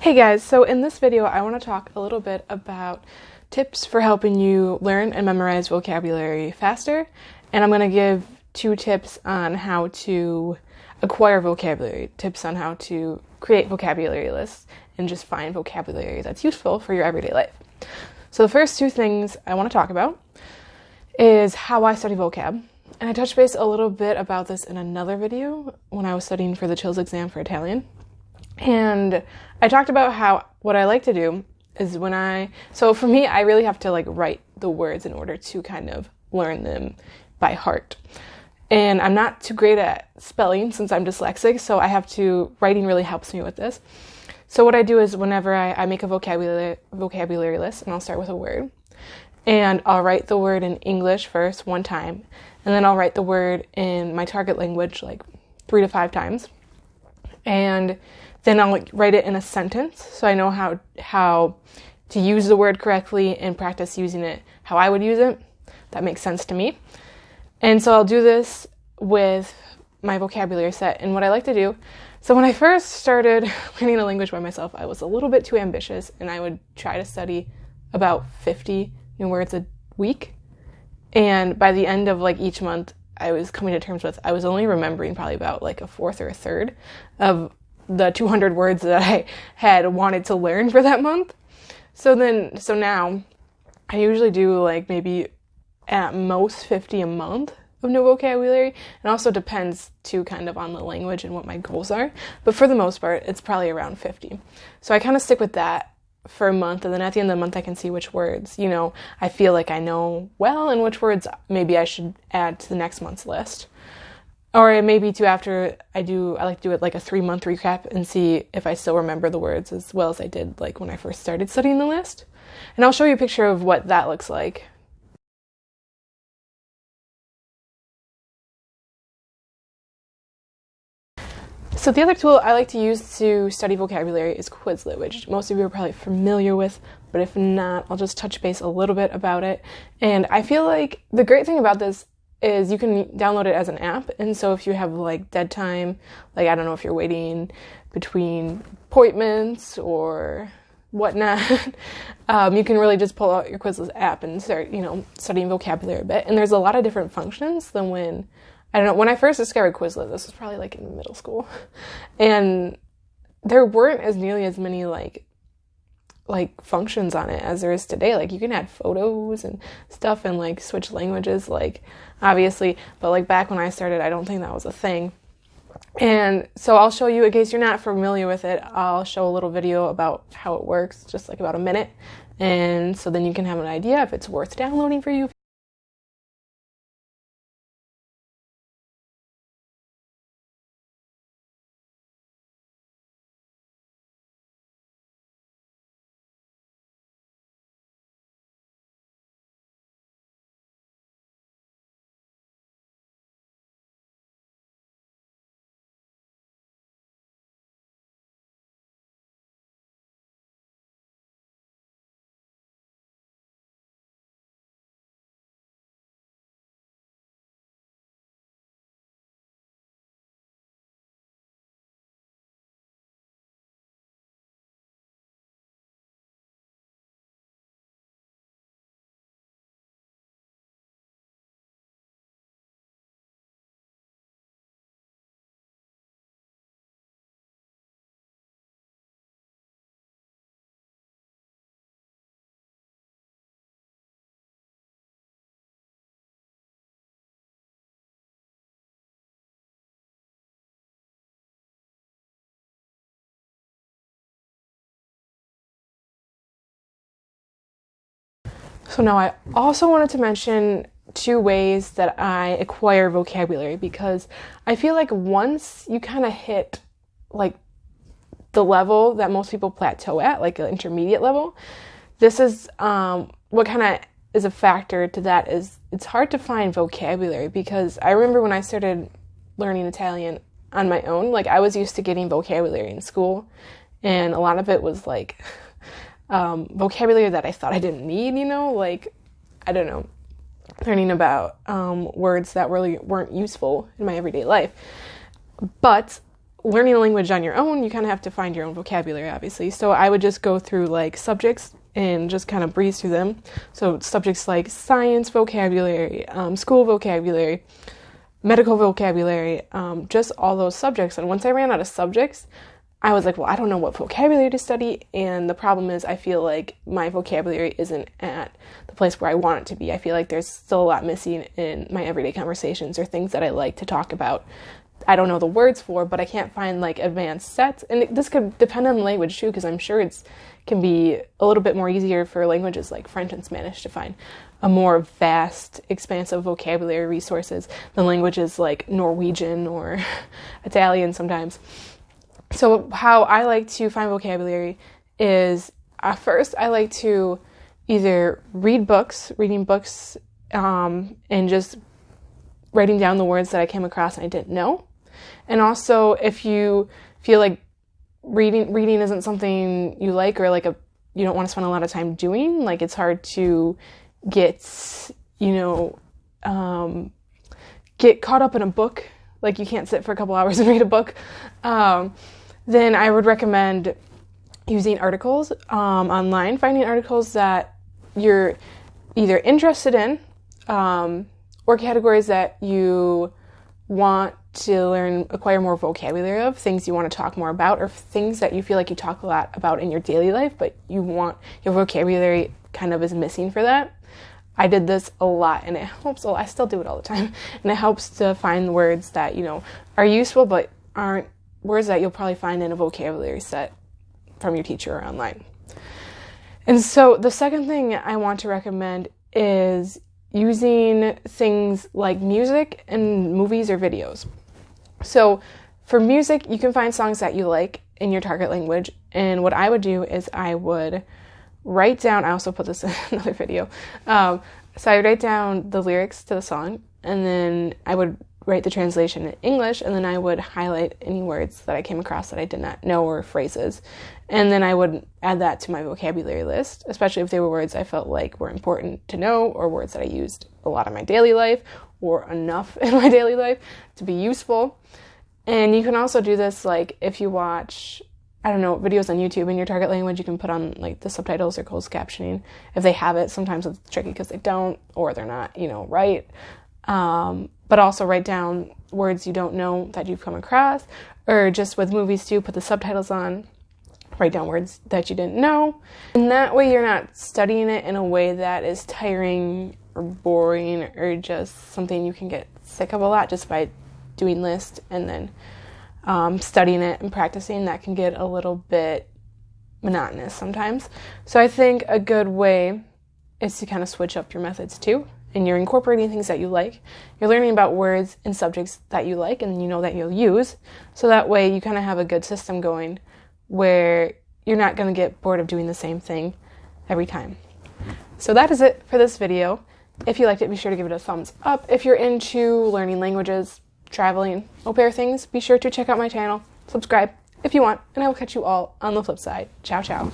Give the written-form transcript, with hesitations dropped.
Hey guys, so in this video I want to talk a little bit about tips for helping you learn and memorize vocabulary faster, and I'm going to give 2 tips on how to acquire vocabulary, tips on how to create vocabulary lists and just find vocabulary that's useful for your everyday life. So the first 2 things I want to talk about is how I study vocab, and I touched base a little bit about this in another video when I was studying for the CHILS exam for Italian. And I talked about how what I like to do is so for me, I really have to write the words in order to kind of learn them by heart. And I'm not too great at spelling since I'm dyslexic, so writing really helps me with this. So what I do is whenever I make a vocabulary list, and I'll start with a word, and I'll write the word in English first 1 time, and then I'll write the word in my target language 3 to 5 times. And then I'll write it in a sentence, so I know how to use the word correctly and practice using it how I would use it. That makes sense to me. And so I'll do this with my vocabulary set. And what I like to do, so when I first started learning a language by myself, I was a little bit too ambitious, and I would try to study about 50 new words a week. And by the end of each month, I was coming to terms with I was only remembering probably about a fourth or a third of the 200 words that I had wanted to learn for that month. So now I usually do maybe at most 50 a month of new vocabulary. It also depends too kind of on the language and what my goals are. But for the most part, it's probably around 50. So I kind of stick with that for a month, and then at the end of the month I can see which words, I feel like I know well, and which words maybe I should add to the next month's list. Or maybe too after I like to do it a 3-month recap and see if I still remember the words as well as I did when I first started studying the list. And I'll show you a picture of what that looks like. So the other tool I like to use to study vocabulary is Quizlet, which most of you are probably familiar with, but if not, I'll just touch base a little bit about it. And I feel like the great thing about this is you can download it as an app, and so if you have dead time, I don't know if you're waiting between appointments or whatnot, you can really just pull out your Quizlet app and start, studying vocabulary a bit. And there's a lot of different functions than when I first discovered Quizlet, this was probably in middle school, and there weren't as nearly as many functions on it as there is today. You can add photos and stuff and switch languages, obviously, but back when I started, I don't think that was a thing. And so I'll show you, in case you're not familiar with it, I'll show a little video about how it works, just about a minute, and so then you can have an idea if it's worth downloading for you. So now I also wanted to mention 2 ways that I acquire vocabulary, because I feel once you kind of hit the level that most people plateau at, an intermediate level, this is what kind of is a factor to that is it's hard to find vocabulary, because I remember when I started learning Italian on my own, I was used to getting vocabulary in school, and a lot of it was vocabulary that I thought I didn't need, I don't know, learning about words that really weren't useful in my everyday life. But learning a language on your own, you kind of have to find your own vocabulary, obviously. So I would just go through like subjects and just kind of breeze through them. So subjects like science vocabulary, school vocabulary, medical vocabulary, just all those subjects. And once I ran out of subjects, I was like, well, I don't know what vocabulary to study. And the problem is I feel like my vocabulary isn't at the place where I want it to be. I feel like there's still a lot missing in my everyday conversations or things that I like to talk about. I don't know the words for, but I can't find like advanced sets. And this could depend on the language too, because I'm sure can be a little bit more easier for languages like French and Spanish to find a more vast, expansive vocabulary resources than languages like Norwegian or Italian sometimes. So how I like to find vocabulary is, first I like to either reading books, and just writing down the words that I came across and I didn't know. And also, if you feel like reading isn't something you like, or like you don't want to spend a lot of time doing, like it's hard to get caught up in a book, like you can't sit for a couple hours and read a book, then I would recommend using articles online, finding articles that you're either interested in, or categories that you want to acquire more vocabulary of, things you want to talk more about, or things that you feel like you talk a lot about in your daily life, but you want your vocabulary kind of is missing for that. I did this a lot, and it helps. I still do it all the time, and it helps to find words that, are useful, but aren't words that you'll probably find in a vocabulary set from your teacher or online. And so the second thing I want to recommend is using things like music and movies or videos. So for music, you can find songs that you like in your target language. And what I would do is I would write down, I also put this in another video. So I would write down the lyrics to the song, and then I would write the translation in English, and then I would highlight any words that I came across that I did not know, or phrases. And then I would add that to my vocabulary list, especially if they were words I felt like were important to know, or words that I used a lot in my daily life, or enough in my daily life to be useful. And you can also do this, like if you watch, videos on YouTube in your target language, you can put on like the subtitles or closed captioning if they have it. Sometimes it's tricky because they don't, or they're not, right. But also write down words you don't know that you've come across, or just with movies too, put the subtitles on, write down words that you didn't know. And that way you're not studying it in a way that is tiring or boring, or just something you can get sick of a lot just by doing lists and then studying it and practicing. That can get a little bit monotonous sometimes. So I think a good way is to kind of switch up your methods too. And you're incorporating things that you like. You're learning about words and subjects that you like and that you'll use. So that way you kind of have a good system going where you're not going to get bored of doing the same thing every time. So that is it for this video. If you liked it, be sure to give it a thumbs up. If you're into learning languages, traveling, au pair things, be sure to check out my channel, subscribe if you want, and I will catch you all on the flip side. Ciao, ciao.